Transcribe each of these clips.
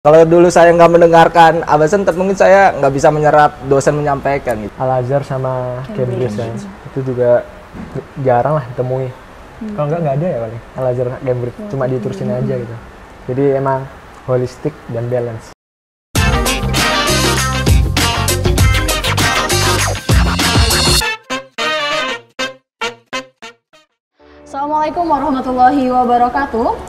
Kalau dulu saya nggak mendengarkan absen, mungkin saya nggak bisa menyerap dosen menyampaikan gitu. Al-Azhar sama Cambridge kan. Itu juga jarang lah ditemui. Kalau nggak ada ya paling. Al-Azhar Cambridge cuma diterusin aja gitu. Jadi emang holistik dan balance. Assalamualaikum warahmatullahi wabarakatuh.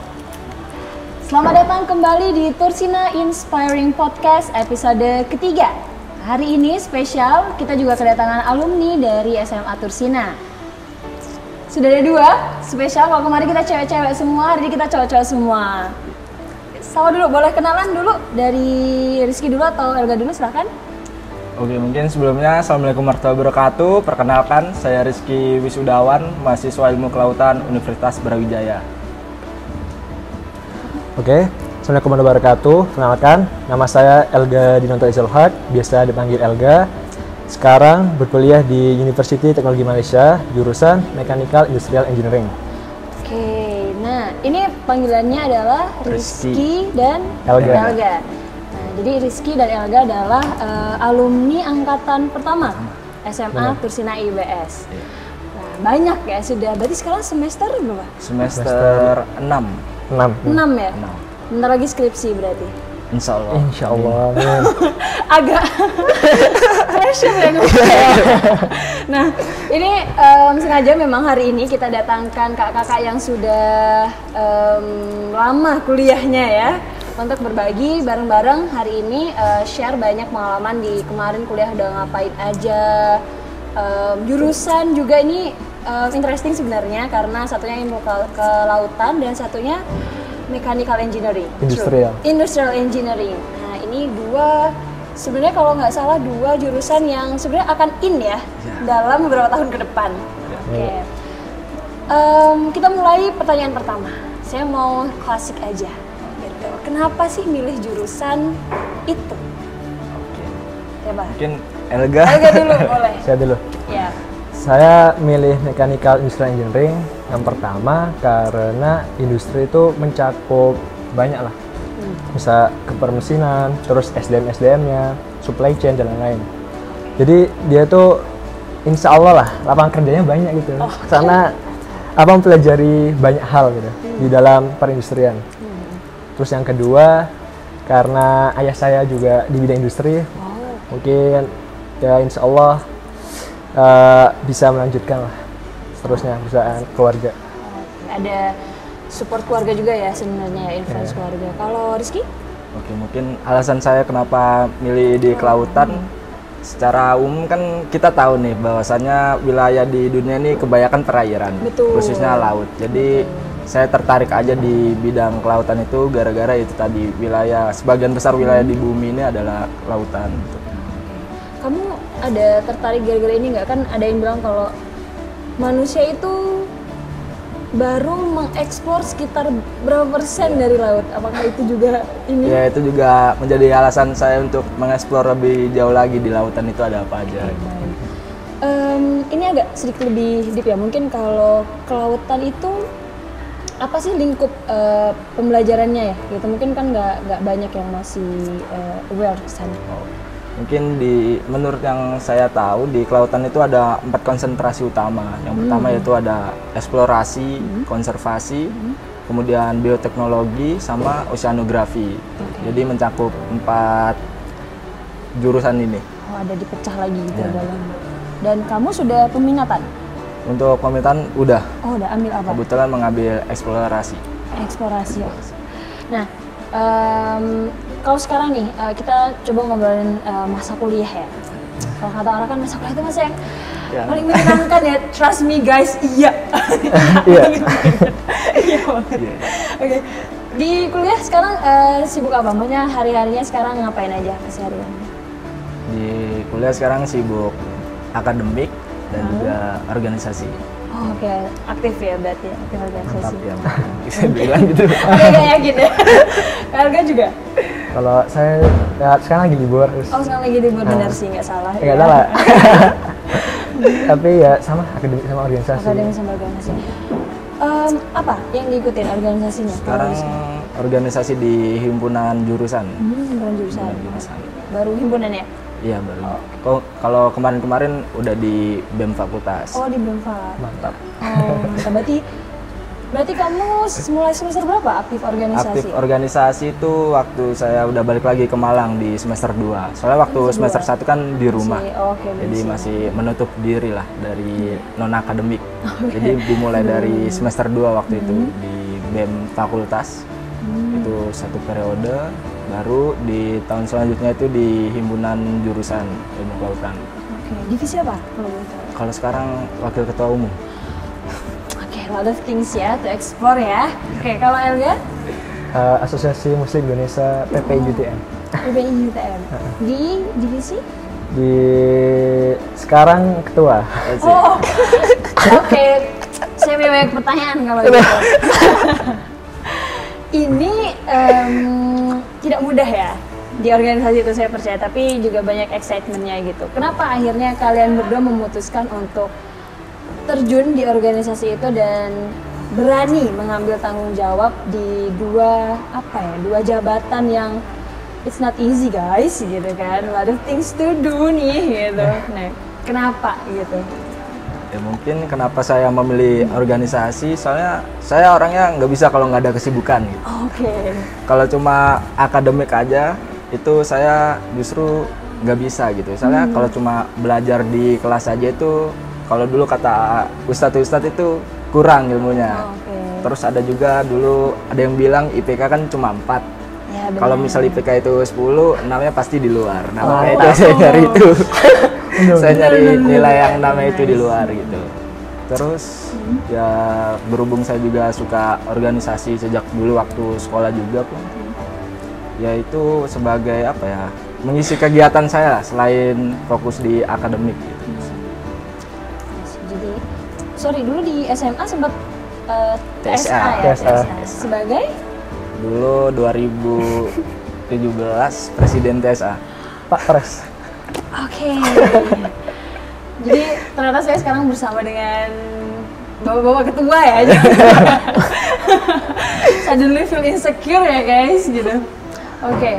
Selamat datang kembali di Tursina Inspiring Podcast episode ketiga. Hari ini spesial, kita juga kedatangan alumni dari SMA Tursina. Sudah ada dua, spesial. Kalau kemarin kita cewek-cewek semua, hari ini kita cowok-cowok semua. Sama dulu, boleh kenalan dulu dari Rizky dulu atau Elga dulu, silahkan. Oke, mungkin sebelumnya Assalamualaikum warahmatullahi wabarakatuh. Perkenalkan, saya Rizky Wisudawan, mahasiswa Ilmu Kelautan Universitas Brawijaya. Oke, Assalamualaikum warahmatullahi wabarakatuh. Kenalkan, nama saya Elga Dinonto Izelhaq, biasa dipanggil Elga. Sekarang berkuliah di University Teknologi Malaysia, jurusan Mechanical Industrial Engineering. Oke, nah ini panggilannya adalah Rizky dan Elga. Nah, jadi Rizky dan Elga adalah alumni angkatan pertama SMA Tursina IBS. Nah, banyak ya sudah. Berarti sekarang semester berapa? Semester 6. 6 ya? 6. Bentar lagi skripsi berarti? Insya Allah. Insya Allah. Agak pressure ya. Nah, ini sengaja memang hari ini kita datangkan kakak-kakak yang sudah lama kuliahnya ya, untuk berbagi bareng-bareng hari ini, share banyak pengalaman di kemarin kuliah udah ngapain aja, jurusan juga ini interesting sebenarnya karena satunya ilmu kelautan dan satunya mechanical engineering. Industrial engineering. Nah, ini dua sebenarnya kalau nggak salah dua jurusan yang sebenarnya akan ya dalam beberapa tahun ke depan. Oke. Kita mulai pertanyaan pertama. Saya mau klasik aja. Gitu. Kenapa sih milih jurusan itu? Oke. Coba. Mungkin Elga. Elga dulu boleh. Saya dulu. Ya. Saya milih Mechanical Industrial Engineering yang pertama karena industri itu mencakup banyak lah. Bisa kepermesinan, terus SDM-nya, supply chain dan lain-lain. Jadi dia tuh insya Allah lah lapangan kerjanya banyak gitu. Karena abang pelajari banyak hal gitu di dalam perindustrian. Terus yang kedua karena ayah saya juga di bidang industri, mungkin ya insya Allah bisa melanjutkan lah seterusnya perusahaan keluarga. Ada support keluarga juga ya sebenarnya ya, influence keluarga. Kalau Rizky? Oke, mungkin alasan saya kenapa milih di kelautan, secara umum kan kita tahu nih bahwasannya wilayah di dunia ini kebanyakan perairan, khususnya laut. Jadi saya tertarik aja di bidang kelautan itu gara-gara itu tadi, wilayah sebagian besar wilayah di bumi ini adalah lautan. Kamu ada tertarik gara-gara ini nggak? Kan ada yang bilang kalau manusia itu baru mengeksplor sekitar berapa persen dari laut. Apakah itu juga ini? Ya, itu juga menjadi alasan saya untuk mengeksplor lebih jauh lagi di lautan itu ada apa aja. Ini agak sedikit lebih deep ya. Mungkin kalau kelautan itu apa sih lingkup pembelajarannya ya? Gitu mungkin kan nggak banyak yang masih aware ke sana. Mungkin menurut yang saya tahu di kelautan itu ada 4 konsentrasi utama. Yang pertama yaitu ada eksplorasi, konservasi, kemudian bioteknologi sama oceanografi. Jadi mencakup 4 jurusan ini. Oh, ada dipecah lagi gitu dalam. Dan kamu sudah peminatan? Untuk peminatan udah. Oh, udah ambil apa? Kebetulan mengambil eksplorasi. Eksplorasi. Nah, kalau sekarang nih kita coba ngobrolin masa kuliah ya. Kalau kata orang kan masa kuliah itu masa yang paling menyenangkan ya. Trust me guys, iya. Oke. Di kuliah sekarang sibuk apa? Maksudnya hari-harinya sekarang ngapain aja kesehariannya? Di kuliah sekarang sibuk akademik dan juga organisasi. Oh, oke. Aktif ya berarti ya, aktif organisasi. Mantap ya, bisa bilang gitu. Oke, kayak gitu ya. Elga juga? Kalau saya ya, sekarang lagi libur. Oh, sekarang lagi libur, benar sih, nggak salah. Nggak salah. Tapi ya sama akademik sama organisasi. Akademik sama organisasi. Apa yang diikutin organisasinya? Sekarang organisasi di himpunan jurusan. Himpunan jurusan. Jurusan. Baru himpunan ya? Iya baru. Kalau kemarin-kemarin udah di BEM fakultas. Oh di BEM Fak. Mantap. Oh mantap. Berarti kamu mulai semester berapa aktif organisasi? Aktif organisasi itu waktu saya udah balik lagi ke Malang di semester 2. Soalnya waktu semester 1 kan di rumah. Jadi masih menutup diri lah dari non-akademik. Jadi dimulai dari semester 2 waktu itu di BEM fakultas. Itu 1 periode, baru di tahun selanjutnya itu di himpunan jurusan ilmu kelautan. Oke, divisi apa kalau boleh tahu? Kalau sekarang wakil ketua umum. Oke, a lot of things ya to explore ya. Oke, kalau Elga? Asosiasi Muslim Indonesia PPI UTM. PPI UTM. Di divisi? Di sekarang ketua. Oh, oke. Saya punya banyak pertanyaan kalau gitu. Ini tidak mudah ya di organisasi itu saya percaya, tapi juga banyak excitementnya gitu. Kenapa akhirnya kalian berdua memutuskan untuk terjun di organisasi itu dan berani mengambil tanggung jawab di dua jabatan yang it's not easy guys gitu kan, a lot of things to do nih gitu. Nah, kenapa gitu? Ya mungkin kenapa saya memilih organisasi, soalnya saya orangnya nggak bisa kalau nggak ada kesibukan gitu. Oke. Kalau cuma akademik aja, itu saya justru nggak bisa gitu. Soalnya kalau cuma belajar di kelas aja itu, kalau dulu kata ustadz itu kurang ilmunya. Terus ada juga dulu ada yang bilang IPK kan cuma 4. Ya, kalau misal IPK itu 10, namanya pasti di luar. Nah, makanya itu saya nyari itu. Saya nyari nilai yang namanya itu di luar gitu. Terus ya berhubung saya juga suka organisasi sejak dulu waktu sekolah juga pun. Ya itu sebagai apa ya, mengisi kegiatan saya selain fokus di akademik gitu. Jadi, sorry dulu di SMA sempat TSA ya? TSA. Sebagai? Dulu 2017 Presiden TSA. Pak Pres. Oke. Jadi ternyata saya sekarang bersama dengan bapak-bapak ketua ya. Suddenly feel insecure ya guys gitu. Oke,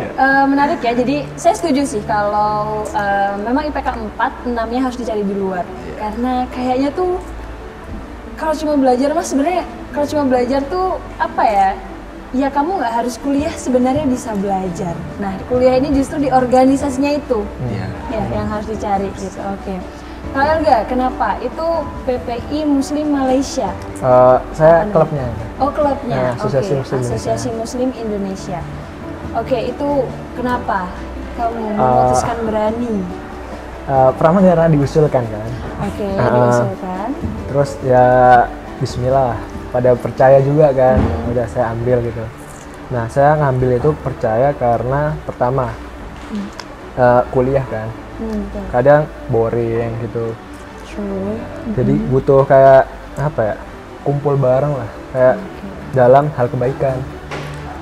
menarik ya. Jadi saya setuju sih kalau memang IPK 4, 6-nya harus dicari di luar. Karena kayaknya tuh kalau cuma belajar mas sebenarnya kalau cuma belajar tuh apa ya? Ya kamu nggak harus kuliah sebenarnya bisa belajar. Nah kuliah ini justru di organisasinya itu ya yang harus dicari gitu. Oke. Kalau Elga, kenapa? Itu PPI Muslim Malaysia. Saya klubnya. Oh klubnya. Asosiasi Muslim Asosiasi Muslim Indonesia. Oke, itu kenapa kamu memutuskan berani? Pertama karena diusulkan kan. Oke, diusulkan. Terus ya Bismillah. Pada percaya juga kan, udah saya ambil gitu. Nah saya ngambil itu percaya karena pertama kuliah kan, kadang boring gitu. Jadi butuh kayak apa ya, kumpul bareng lah, kayak dalam hal kebaikan.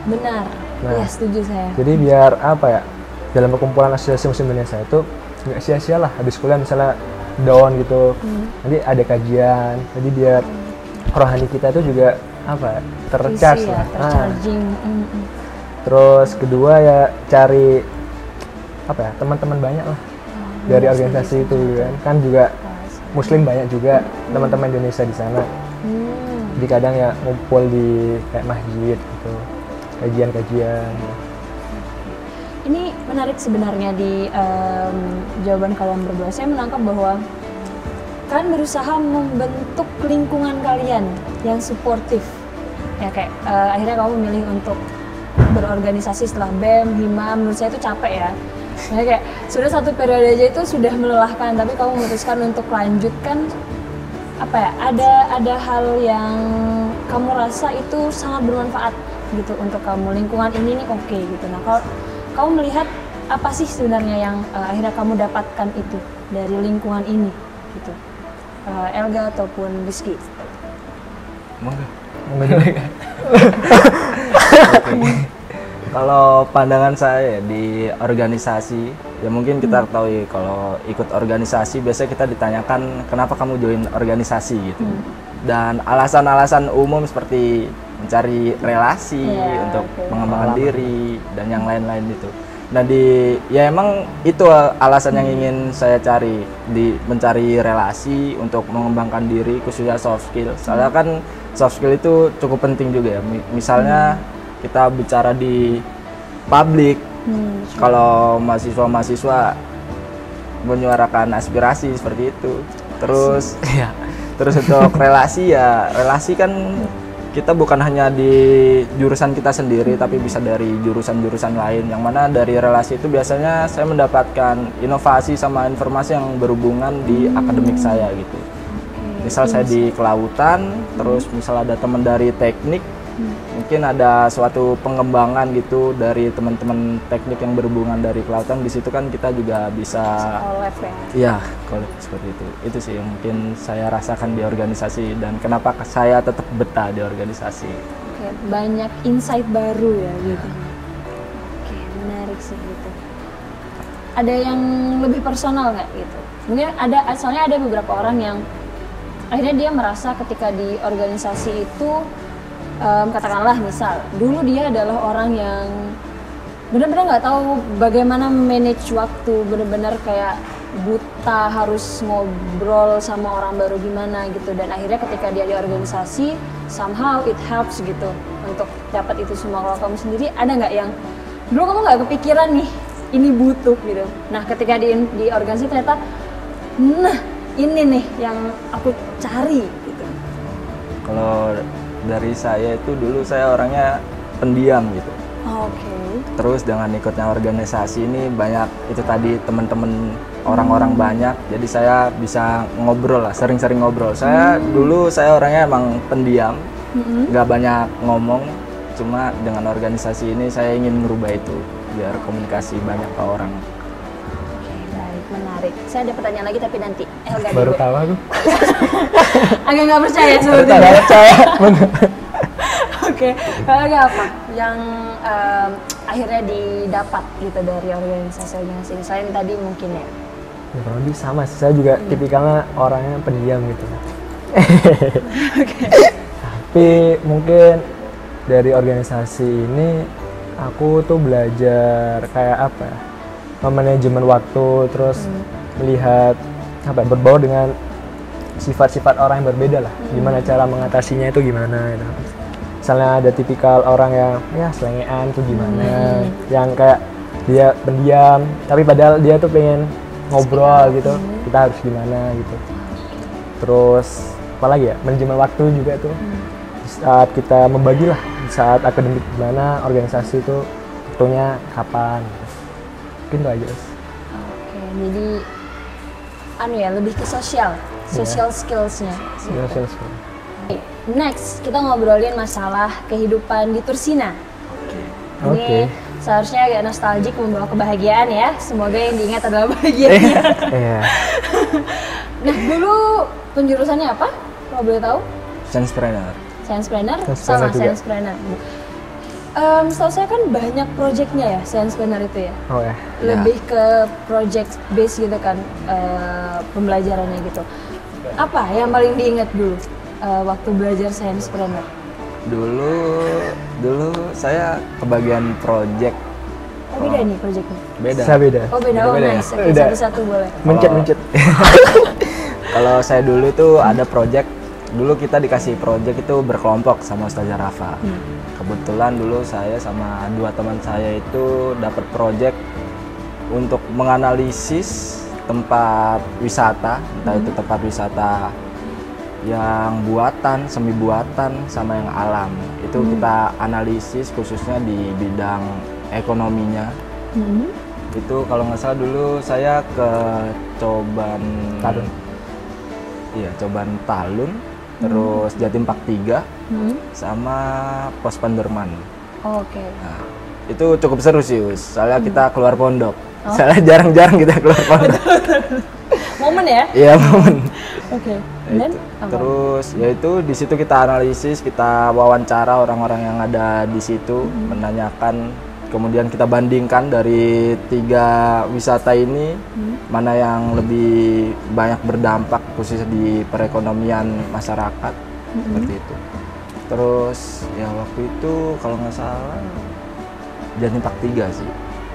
Benar, ya setuju saya. Jadi biar apa ya, dalam perkumpulan Asosiasi Muslim Indonesia itu nggak sia-sia lah habis kuliah misalnya down gitu, nanti ada kajian, jadi biar rohani kita itu juga apa tercharge lah. Tercharging. Terus kedua ya cari apa ya, teman-teman banyak lah dari organisasi itu kan juga Muslim banyak juga teman-teman Indonesia di sana. Jadi kadang ya ngumpul di kayak masjid gitu, kajian-kajian. Ini menarik sebenarnya di jawaban kalian berdua. Saya menangkap bahwa kalian berusaha membentuk lingkungan kalian yang suportif. Ya kayak akhirnya kamu memilih untuk berorganisasi setelah BEM, HIMA, menurut saya itu capek ya. Maksudnya kayak sudah 1 periode aja itu sudah melelahkan, tapi kamu memutuskan untuk lanjutkan apa ya? Ada hal yang kamu rasa itu sangat bermanfaat gitu untuk kamu. Lingkungan ini nih oke gitu. Nah, kalau kamu melihat apa sih sebenarnya yang akhirnya kamu dapatkan itu dari lingkungan ini gitu? Elga ataupun Rizky? Monggo. Kalau pandangan saya di organisasi, ya mungkin kita ketahui kalau ikut organisasi biasanya kita ditanyakan kenapa kamu join organisasi gitu. Dan alasan-alasan umum seperti mencari relasi, untuk pengembangan diri dan yang lain-lain itu. Nah ya emang itu alasan yang ingin saya cari, mencari relasi untuk mengembangkan diri, khususnya soft skill. Soalnya kan soft skill itu cukup penting juga ya. Misalnya kita bicara di publik, kalau mahasiswa menyuarakan aspirasi seperti itu. Terus terus untuk relasi kan kita bukan hanya di jurusan kita sendiri, tapi bisa dari jurusan-jurusan lain, yang mana dari relasi itu biasanya saya mendapatkan inovasi sama informasi yang berhubungan di akademik saya gitu. Misal saya di kelautan, terus misal ada teman dari teknik, mungkin ada suatu pengembangan gitu dari teman-teman teknik yang berhubungan dari kelautan. Di situ kan kita juga bisa collab ya. Iya, collab seperti itu. Itu sih yang mungkin saya rasakan di organisasi dan kenapa saya tetap betah di organisasi. Oke, banyak insight baru ya gitu. Oke, menarik sih gitu. Ada yang lebih personal nggak gitu? Mungkin soalnya ada beberapa orang yang akhirnya dia merasa ketika di organisasi itu katakanlah misal dulu dia adalah orang yang benar-benar nggak tahu bagaimana manage waktu, benar-benar kayak buta harus ngobrol sama orang baru gimana gitu, dan akhirnya ketika dia di organisasi somehow it helps gitu untuk dapat itu semua. Kalau kamu sendiri ada nggak yang dulu kamu nggak kepikiran nih ini butuh gitu, nah ketika di organisasi ternyata ini nih yang aku cari gitu? Kalau dari saya itu dulu saya orangnya pendiam gitu. Oke. Terus dengan ikutnya organisasi ini banyak itu tadi teman-teman orang-orang banyak, jadi saya bisa ngobrol lah, sering-sering ngobrol. Dulu saya orangnya emang pendiam, nggak banyak ngomong. Cuma dengan organisasi ini saya ingin merubah itu biar komunikasi banyak ke orang. Oke, baik, menarik. Saya ada pertanyaan lagi tapi nanti Helga baru tahu aku. Agak nggak percaya seperti itu. Percaya. Oke, Helga apa yang akhirnya didapat gitu dari organisasi ini? Selain tadi mungkin ya. Ya, kurang lebih sama sih. Saya juga tipikalnya orangnya pendiam gitu. Tapi mungkin dari organisasi ini aku tuh belajar kayak apa ya, manajemen waktu, terus melihat apa ya, berbaur dengan sifat-sifat orang yang berbeda lah. Gimana cara mengatasinya itu gimana gitu. Misalnya ada tipikal orang yang ya selengean tuh gimana, yang kayak dia pendiam tapi padahal dia tuh pengen ngobrol gitu, kita harus gimana gitu. Terus apalagi ya, manajemen waktu juga tuh saat kita membagi lah, saat akademik gimana, organisasi itu waktunya kapan gitu. Mungkin itu aja. Oke, jadi ya lebih ke social skills-nya. Social skill. Next, kita ngobrolin masalah kehidupan di Tursina. Ini seharusnya agak nostalgic, membawa kebahagiaan ya. Semoga yang diingat adalah bahagianya. Nah, dulu penjurusannya apa? Kalau boleh tahu? Sciencepreneur. Sciencepreneur? Sama Sciencepreneur. Setahu saya kan banyak projectnya ya, Sciencepreneur itu ya? Oh ya. Lebih ke project base gitu kan, pembelajarannya gitu. Apa yang paling diingat dulu waktu belajar Sciencepreneur? Dulu saya kebagian project. Oh, beda nih projectnya? Beda. Saya beda. Oh beda, oh Beda ya? nice. Oke, satu-satu boleh. Mencet. Kalau saya dulu itu ada project, dulu kita dikasih project itu berkelompok sama Ustazah Rafa. Kebetulan dulu saya sama dua teman saya itu dapat project untuk menganalisis tempat wisata, entah itu tempat wisata yang buatan, semi buatan, sama yang alam. Itu kita analisis khususnya di bidang ekonominya. Itu kalau nggak salah dulu saya ke Coban Talun. Iya, Coban Talun, terus Jatim Park 3, sama Pos Panderman. Oke. Nah, itu cukup seru sih, soalnya kita keluar pondok. Soalnya jarang-jarang kita keluar pondok. Momen ya? Iya, momen. Oke. Dan terus yaitu di situ kita analisis, kita wawancara orang-orang yang ada di situ, menanyakan, kemudian kita bandingkan dari 3 wisata ini mana yang lebih banyak berdampak khususnya di perekonomian masyarakat, seperti itu. Terus ya waktu itu kalau nggak salah Janji Pak 3 sih.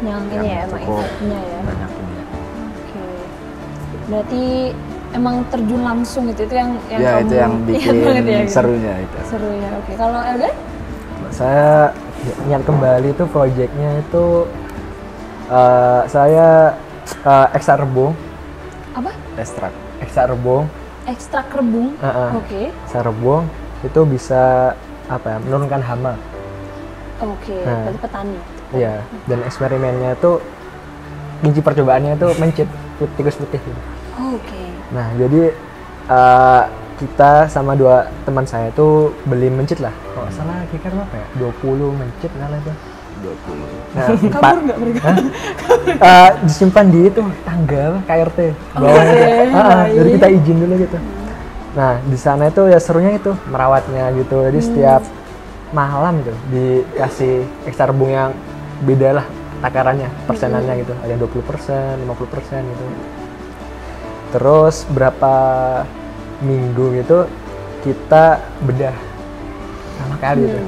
Yang ini ya, emang cukup efeknya ya. banyak ini. Oke. Berarti emang terjun langsung itu yang Ya kamu itu yang bikin banget ya, gitu. serunya itu. Serunya. Oke. Kalau Elga? Saya ingat kembali itu proyeknya itu saya ekstrak rebung. Apa? Ekstrak rebung. Ekstrak rebung. Oke. Ekstrak rebung itu bisa apa ya, menurunkan hama. Oke. Nah. Berarti petani. Iya, dan eksperimennya itu kunci percobaannya itu mencit tikus putih gitu. Oke. Nah, jadi kita sama 2 teman saya itu beli mencit lah. Kalau salah kira berapa ya? 20 mencit lah itu. 20. Nah, Kabur nggak mereka? disimpan di itu tangga KRT. Bawahnya. Jadi kita izin dulu gitu. Nah, di sana itu ya serunya itu merawatnya gitu. Jadi setiap malam tuh dikasih ekstra rebung yang beda lah takarannya, persenannya gitu. Ada yang 20%, 50% gitu. Terus berapa minggu gitu kita bedah sama kali itu.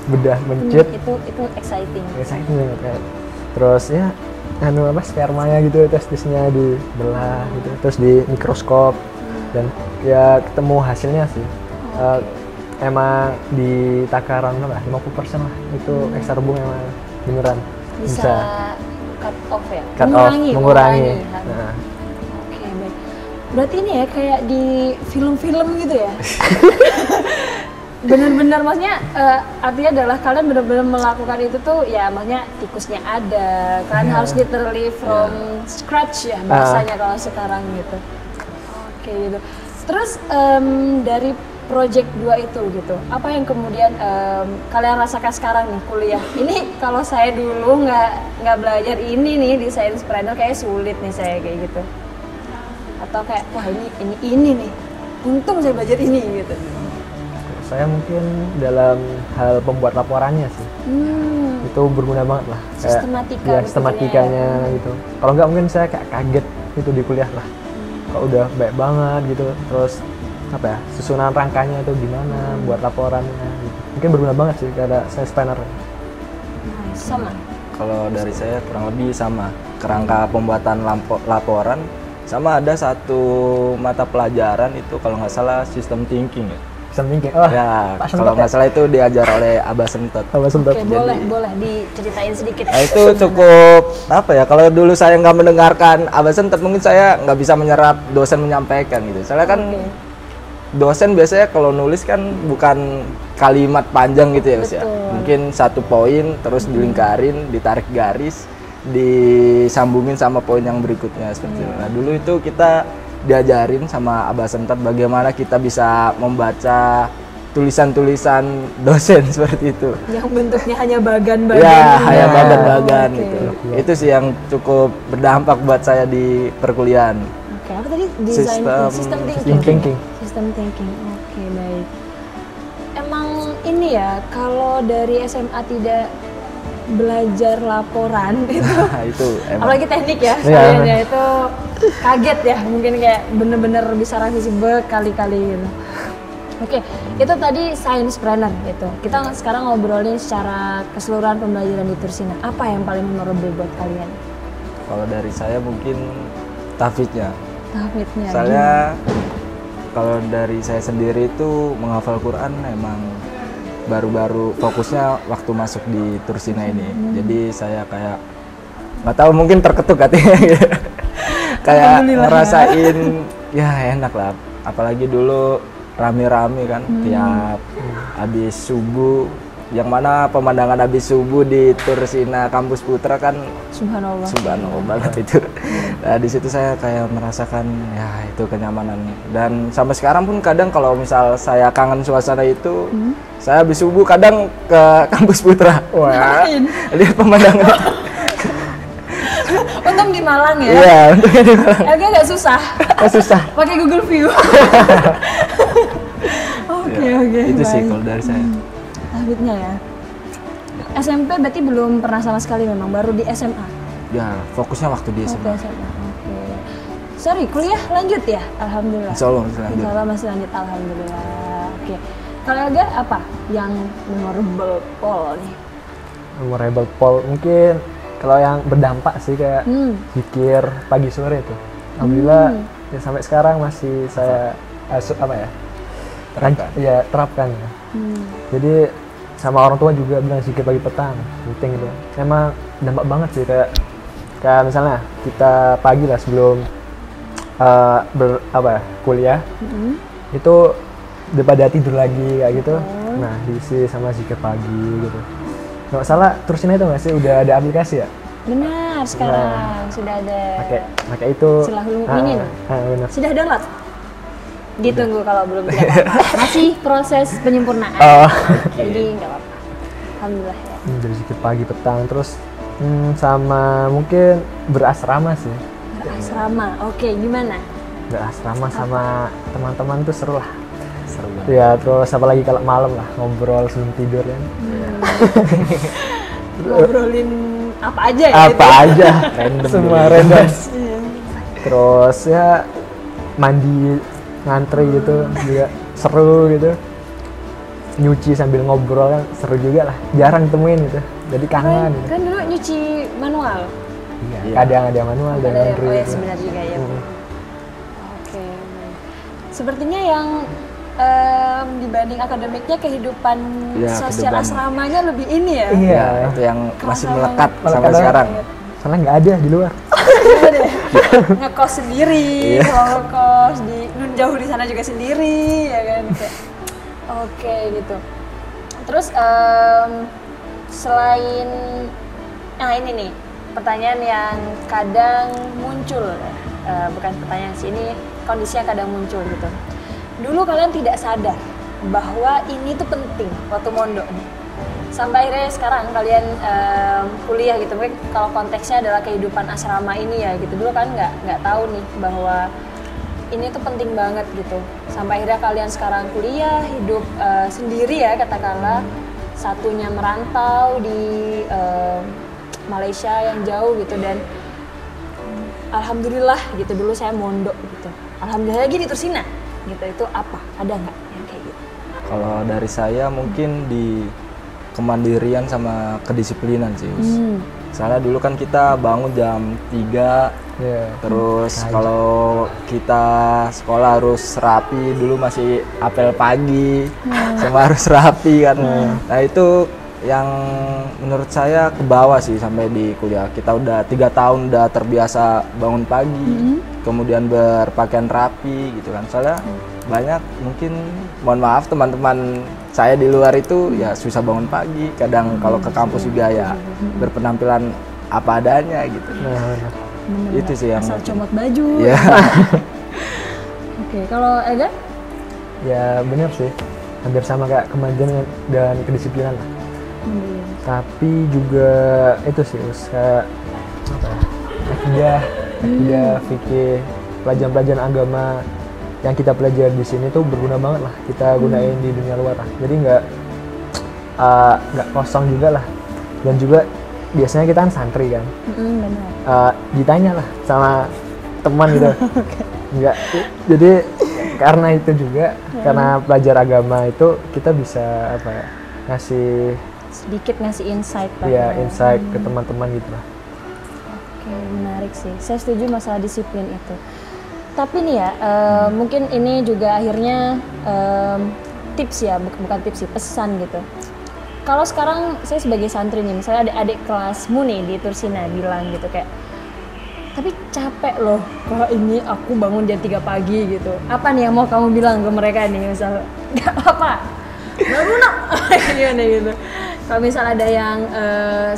Bedah mencit. Itu exciting. Exciting banget kayak. Terus ya spermanya gitu testisnya dibelah gitu. Terus di mikroskop dan ya ketemu hasilnya sih. Emang di takaran lah 50% lah itu ekstra rebung emang beneran bisa cut off ya? mengurangi. Nah. Oke, baik. Berarti ini ya kayak di film-film gitu ya? Benar-benar maksudnya artinya adalah kalian benar-benar melakukan itu tuh ya maksudnya tikusnya ada, kalian harus literally from scratch ya bahasanya kalau sekarang gitu. Oke gitu. Terus dari project 2 itu gitu, apa yang kemudian kalian rasakan sekarang nih kuliah? Ini kalau saya dulu nggak belajar ini nih di Sciencepreneur kayak sulit nih saya kayak gitu. Atau kayak wah ini nih, untung saya belajar ini gitu. Saya mungkin dalam hal pembuat laporannya sih, itu berguna banget lah. Sistematikanya gitu. Kalau nggak mungkin saya kayak kaget itu di kuliah lah. Kok udah baik banget gitu, terus apa ya susunan rangkanya itu gimana buat laporannya gitu. Mungkin berguna banget sih karena saya Sciencepreneur. Sama. Kalau dari saya kurang lebih sama, kerangka pembuatan laporan sama ada satu mata pelajaran itu kalau nggak salah sistem thinking ya. Ya, kalau nggak salah itu diajar oleh Abah Sentot. Oke, boleh diceritain sedikit. Nah, itu cukup apa ya? Kalau dulu saya nggak mendengarkan Abah Sentot, mungkin saya nggak bisa menyerap dosen menyampaikan gitu. Soalnya kan dosen biasanya kalau nulis kan bukan kalimat panjang gitu ya, Mas ya. Mungkin satu poin terus dilingkarin, ditarik garis, disambungin sama poin yang berikutnya seperti itu. Nah, dulu itu kita diajarin sama Abah Sentot bagaimana kita bisa membaca tulisan-tulisan dosen seperti itu. Yang bentuknya hanya bagan-bagan. Ya, hanya bagan-bagan gitu. Itu sih yang cukup berdampak buat saya di perkuliahan. Oke, apa tadi? Sistem thinking. Sistem thinking. Oke, baik. Emang ini ya, kalau dari SMA tidak belajar laporan itu emang. Apalagi teknik ya, kalian ya itu kaget ya, mungkin kayak bener-bener bisa revisi berkali-kali gitu. Oke, itu tadi Sciencepreneur gitu. Kita sekarang ngobrolin secara keseluruhan pembelajaran di Tursina. Apa yang paling memorable buat kalian? Kalau dari saya mungkin tahfidznya. Tahfidznya. Soalnya kalau dari saya sendiri itu menghafal Quran emang baru-baru fokusnya waktu masuk di Tursina ini. Jadi saya kayak nggak tahu mungkin terketuk hatinya gitu. Kayak ngerasain ya enak lah. Apalagi dulu rame-rame kan tiap habis subuh, yang mana pemandangan habis subuh di Tursina Kampus Putra kan subhanallah banget itu. Nah, di situ saya kayak merasakan ya itu kenyamanan, dan sampai sekarang pun kadang kalau misal saya kangen suasana itu, saya habis subuh kadang ke Kampus Putra. Wah, lihat pemandangan. Untung di Malang ya? Iya, untungnya di Malang. Agak nggak susah. Pakai Google View. Oke. Itu sih kalau dari saya. Tahfidznya ya. SMP berarti belum pernah sama sekali memang, baru di SMA. Ya, fokusnya waktu di SMA. Oke. Sorry, kuliah lanjut ya? Alhamdulillah. Insya Allah masih lanjut. Insya Allah masih lanjut, alhamdulillah. Oke. Kalau agak apa yang memorable Paul nih? Memorable Paul mungkin kalau yang berdampak sih kayak zikir pagi sore itu. Alhamdulillah ya, sampai sekarang masih saya terapkan ya. Jadi sama orang tua juga bilang zikir pagi petang penting gitu. Emang dampak banget sih kayak misalnya kita pagi lah sebelum kuliah itu daripada tidur lagi kayak gitu. Nah diisi sama zikir pagi gitu. Nggak salah terusin itu nggak sih, udah ada aplikasi ya? Benar, sekarang sudah ada. Pakai itu. Silahkan minin. Benar. Sudah download? Ditunggu kalau belum, tidak apa-apa. Masih proses penyempurnaan. Jadi nggak apa-apa. Alhamdulillah ya. Dari zikir pagi petang terus sama mungkin berasrama sih. Berasrama, oke, gimana? Berasrama sama teman-teman tuh seru lah. Seru banget. Ya terus apalagi kalau malam lah ngobrol sebelum tidur kan. Ngobrolin apa aja ya? Apa aja, random. Semua random. Terus ya mandi ngantri gitu juga seru gitu. Nyuci sambil ngobrol kan seru juga lah. Jarang temuin gitu. Jadi kangen. Gitu. Kan dulu nyuci manual. Iya. Kadang ada manual dan laundry. Oh ya sebenarnya juga ya. Oke. Sepertinya yang dibanding akademiknya kehidupan sosial asramanya lebih ini ya. Iya. Itu yang masih melekat sampai sekarang. Soalnya nggak ada di luar. Ngekos sendiri, ngekos di jauh di sana juga sendiri, ya kan. Oke gitu. Terus selain ini nih pertanyaan yang kadang muncul, bukan pertanyaan sih, ini kondisi yang kadang muncul gitu. Dulu kalian tidak sadar bahwa ini tuh penting waktu mondok nih. Sampai akhirnya sekarang kalian kuliah gitu, mungkin kalau konteksnya adalah kehidupan asrama ini ya gitu. Dulu kan nggak tahu nih bahwa ini tuh penting banget gitu. Sampai akhirnya kalian sekarang kuliah, hidup sendiri ya katakanlah. Satunya merantau di Malaysia yang jauh gitu, dan alhamdulillah gitu dulu saya mondok gitu. Alhamdulillah lagi di Tursina gitu. Itu apa? Ada nggak yang kayak gitu? Kalau dari saya mungkin di kemandirian sama kedisiplinan sih. Soalnya dulu kan kita bangun jam 3, terus kalau kita sekolah harus rapi, dulu masih apel pagi, semua harus rapi kan. Nah itu yang menurut saya ke bawah sih sampai di kuliah. Kita udah 3 tahun udah terbiasa bangun pagi, kemudian berpakaian rapi gitu kan. Soalnya banyak mungkin, mohon maaf teman-teman saya di luar itu ya susah bangun pagi, kadang kalau ke kampus juga ya berpenampilan apa adanya gitu. Itu sih yang asal comot baju. Ya. Oke, kalau Ega? Ya benar sih, hampir sama kayak kemandirian dan kedisiplinan lah. Tapi juga itu sih kayak akidah, fikih, pelajaran-pelajaran agama yang kita pelajari di sini tuh berguna banget lah, kita gunain di dunia luar lah. Jadi nggak kosong juga lah. Dan juga biasanya kita kan santri kan, ditanya lah sama teman gitu. Nggak, jadi karena itu juga, karena belajar agama itu kita bisa ngasih sedikit insight lah. Ya, insight ke teman-teman gitu lah. Oke, menarik sih. Saya setuju masalah disiplin itu. Tapi nih ya, mungkin ini juga akhirnya tips ya, bukan tips sih, pesan gitu. Kalau sekarang saya sebagai santri nih, misalnya adik-adik kelasmu nih di Tursina bilang gitu kayak, tapi capek loh kalau ini aku bangun jam 3 pagi gitu. Apa nih yang mau kamu bilang ke mereka nih, misal nggak apa-apa, bangun no, gimana gitu. Kalau misal ada yang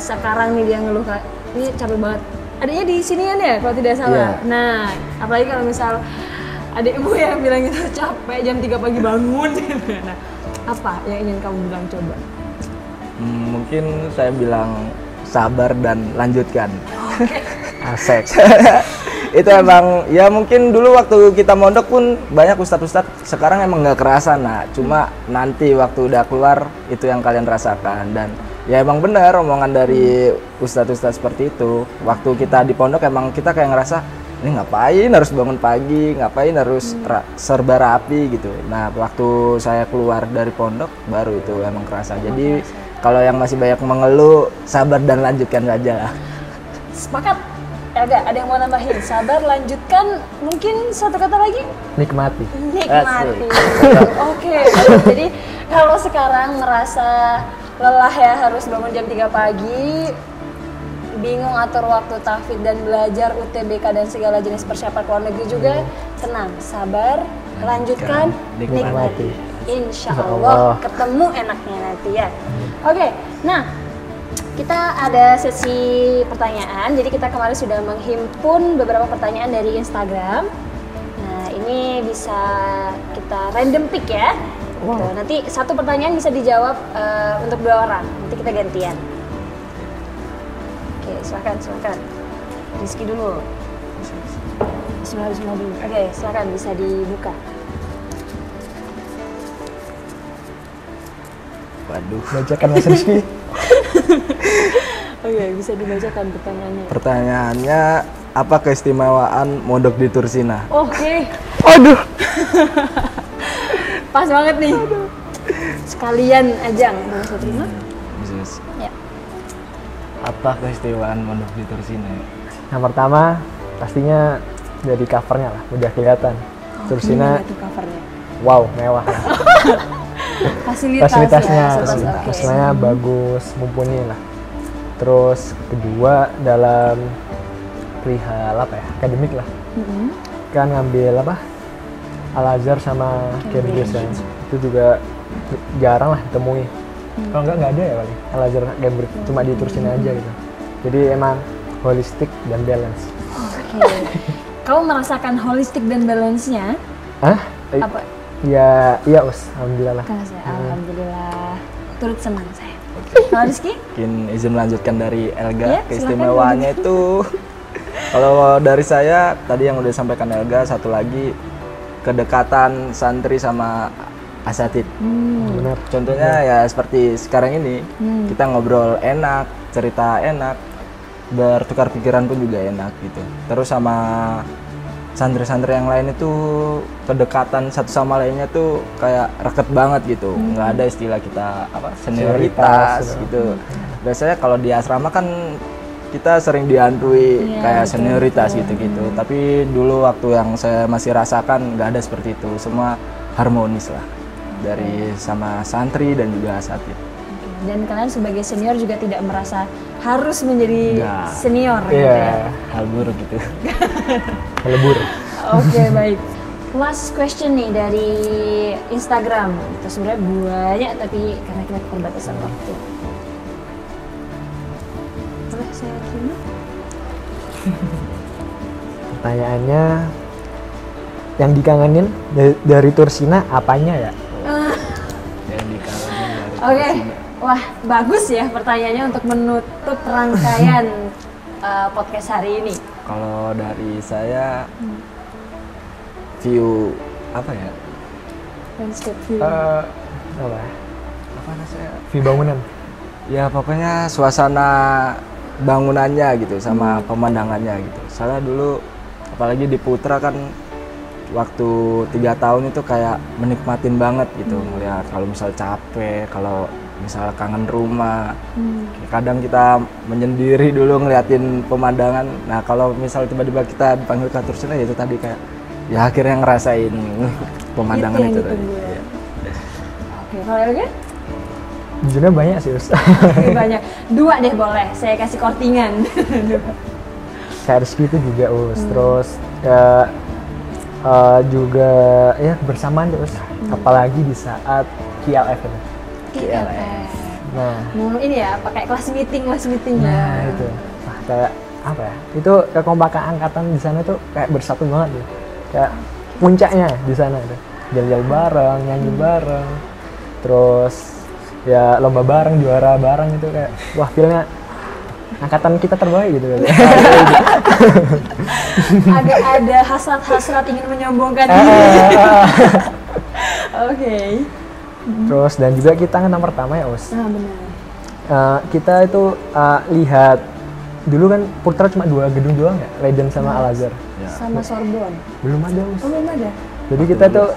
sekarang nih dia ngeluh kayak, ini capek banget. Adiknya di sini kan ya kalau tidak salah. Yeah. Nah, apalagi kalau misal adikmu yang bilang gitu capek jam 3 pagi bangun gitu. Nah, apa yang ingin kamu bilang coba? Mungkin saya bilang sabar dan lanjutkan. Asik. Itu emang ya mungkin dulu waktu kita mondok pun banyak ustadz-ustadz, sekarang emang nggak kerasa. Nah, cuma nanti waktu udah keluar itu yang kalian rasakan. Dan ya emang benar omongan dari ustadz-ustadz seperti itu. Waktu kita di pondok emang kita kayak ngerasa ini ngapain harus bangun pagi, ngapain harus serba rapi gitu. Nah waktu saya keluar dari pondok baru itu emang kerasa. Jadi kalau yang masih banyak mengeluh, sabar dan lanjutkan saja lah. Sepakat. Agak ada yang mau nambahin, sabar, lanjutkan, mungkin satu kata lagi? Nikmati. Nikmati. Oke, jadi kalau sekarang merasa lelah ya harus bangun jam 3 pagi, bingung atur waktu tahfidz dan belajar UTBK dan segala jenis persiapan ke luar negeri juga, tenang, sabar, lanjutkan, nikmati. Insya Allah ketemu enaknya nanti ya. Oke, nah kita ada sesi pertanyaan, jadi kita kemarin sudah menghimpun beberapa pertanyaan dari Instagram. Nah ini bisa kita random pick ya. Gitu. Nanti satu pertanyaan bisa dijawab untuk 2 orang, nanti kita gantian. Oke, silakan. Rizky dulu. Bismillah dulu. Oke, silakan bisa dibuka. Waduh. Bacakan Mas Rizky. Oke, bisa dibacakan pertanyaannya. Pertanyaannya, apa keistimewaan mondok di Tursina? Oke. Aduh. Pas banget nih. Sekalian ajang, Bang Sutrima. Ya. Apa keistimewaan mondok di Tursina? Yang pertama pastinya dari covernya lah, udah kelihatan. Tursina, itu covernya. wow, mewah lah. Fasilitasnya Fasilitasnya bagus, mumpuni lah. Terus kedua dalam perihal apa ya, akademik lah. Kan ngambil apa, Al-Azhar sama Cambridge kan. Itu juga jarang lah ditemui. Kalau nggak ada ya paling Al-Azhar Cambridge, cuma di Tursina aja gitu. Jadi emang holistik dan balance. Oke. Kau merasakan holistik dan balance-nya? Apa? Ya, iya Us, alhamdulillah lah. Alhamdulillah. Turut senang saya. Kalau Rizky? Mungkin izin melanjutkan dari Elga, Ya, keistimewaannya itu kalau dari saya tadi yang udah disampaikan Elga, satu lagi kedekatan santri sama asatid. Benar. Contohnya ya seperti sekarang ini, kita ngobrol enak, cerita enak, bertukar pikiran pun juga enak gitu. Terus sama santri-santri yang lain itu kedekatan satu sama lainnya tuh kayak reket banget gitu. Nggak ada istilah kita apa senioritas gitu. Biasanya kalau di asrama kan kita sering dihantui kayak senioritas gitu-gitu. Tapi dulu waktu yang saya masih rasakan nggak ada seperti itu. Semua harmonis lah dari sama santri dan juga asatid. Dan kalian sebagai senior juga tidak merasa harus menjadi senior gitu ya? Hal buruk gitu. Melebur. Oke, baik. Last question nih dari Instagram. Itu sebenarnya banyak tapi karena kita keterbatasan waktu. Boleh saya terima? Pertanyaannya, yang dikangenin dari Tursina apanya ya? Yang dikangenin dari Oke. Wah, bagus ya pertanyaannya untuk menutup rangkaian podcast hari ini. Kalau dari saya view apa ya? Landscape view. Apa? Apa saya? View bangunan. Ya pokoknya suasana bangunannya gitu sama pemandangannya gitu. Soalnya dulu apalagi di Putra kan waktu 3 tahun itu kayak menikmatin banget gitu ngeliat kalau misal capek, kalau misal kangen rumah, kadang kita menyendiri dulu ngeliatin pemandangan. Nah kalau misal tiba-tiba kita dipanggil ke Tursina ya itu tadi kayak ya akhirnya ngerasain pemandangan itu tadi. Ya. Oke, kalau Elga? Jujurnya banyak sih Us. Banyak. 2 deh boleh, saya kasih kortingan. KRSP itu juga Us, terus juga ya bersamaan Us, apalagi di saat KLF itu. KLF. Nah, Ini ya, pakai kelas meeting. nah itu, kayak apa ya? Itu kekompakan angkatan di sana tuh kayak bersatu banget ya. Kayak puncaknya di sana itu. Jalan-jalan bareng, nyanyi bareng, terus ya lomba bareng, juara bareng itu kayak wah feelnya angkatan kita terbaik gitu. Agak ada hasrat ingin menyombongkan diri. Oke. Terus dan juga kita kan yang pertama ya Us. Nah benar. Kita itu lihat dulu kan Putra cuma 2 gedung doang ya, Leiden sama Al-Azhar. Sama Sorbonne. Belum ada Mas. Oh, belum ada. Jadi kita tuh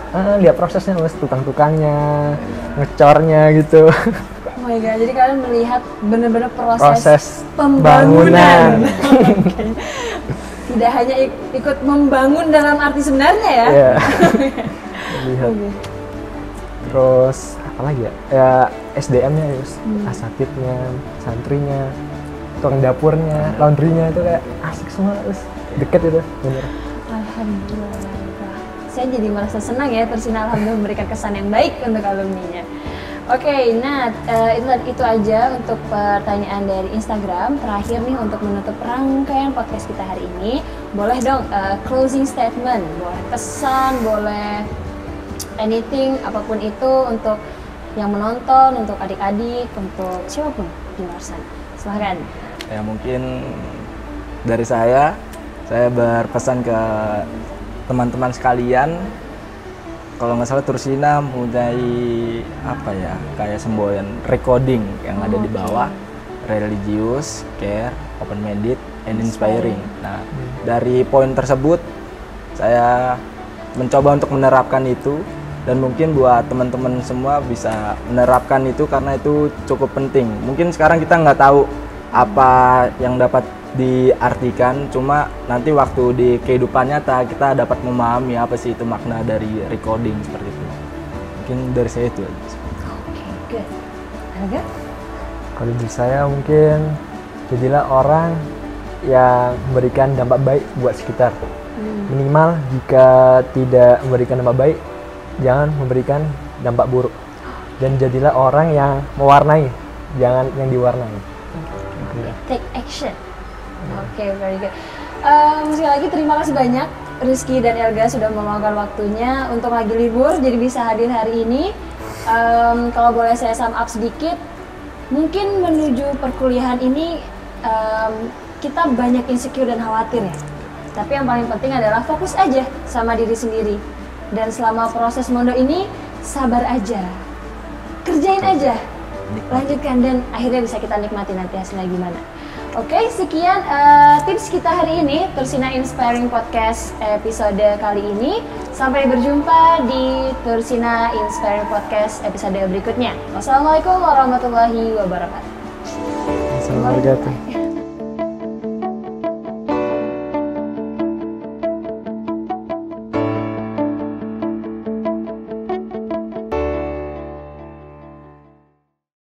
lihat prosesnya Mas, tukang-tukangnya, ngecornya gitu. Oh my god, jadi kalian melihat benar-benar proses Proses pembangunan. Oke. Tidak hanya ikut membangun dalam arti sebenarnya ya. Iya. Lihat. Oke. Terus apa lagi ya? Ya SDM-nya ya, Mas. Asatidnya, santrinya, tukang dapurnya, laundrynya itu kayak asik semua, Mas. Deket itu, bener. Alhamdulillah. Saya jadi merasa senang ya, Tursina alhamdulillah memberikan kesan yang baik untuk alumninya. Oke, nah itu aja untuk pertanyaan dari Instagram. Terakhir nih untuk menutup rangkaian podcast kita hari ini, boleh dong closing statement, boleh pesan, boleh anything, apapun itu untuk yang menonton, untuk adik-adik, untuk siapapun di luar sana. Silahkan. Ya mungkin dari saya berpesan ke teman-teman sekalian, kalau nggak salah Tursina mempunyai apa ya, kayak semboyan recording yang ada di bawah, religious, care, open-minded, and inspiring. Nah, dari poin tersebut saya mencoba untuk menerapkan itu, dan mungkin buat teman-teman semua bisa menerapkan itu karena itu cukup penting. Mungkin sekarang kita nggak tahu apa yang dapat diartikan, cuma nanti waktu di kehidupan nyata kita dapat memahami apa sih itu makna dari recording seperti itu. Mungkin dari saya itu aja. Oke, good. Aga? Kalau dari saya mungkin jadilah orang yang memberikan dampak baik buat sekitar. Minimal jika tidak memberikan dampak baik, jangan memberikan dampak buruk. Dan jadilah orang yang mewarnai, jangan yang diwarnai. Take action. Oke, very good. Sekali lagi terima kasih banyak Rizky dan Elga sudah meluangkan waktunya untuk lagi libur, jadi bisa hadir hari ini. Kalau boleh saya sum up sedikit, mungkin menuju perkuliahan ini kita banyak insecure dan khawatir ya. Tapi yang paling penting adalah fokus aja sama diri sendiri. Dan selama proses mondok ini sabar aja, kerjain aja, lanjutkan dan akhirnya bisa kita nikmati nanti hasilnya gimana. Oke, sekian tips kita hari ini, Tursina Inspiring Podcast episode kali ini. Sampai berjumpa di Tursina Inspiring Podcast episode berikutnya. Wassalamualaikum warahmatullahi wabarakatuh. Assalamualaikum.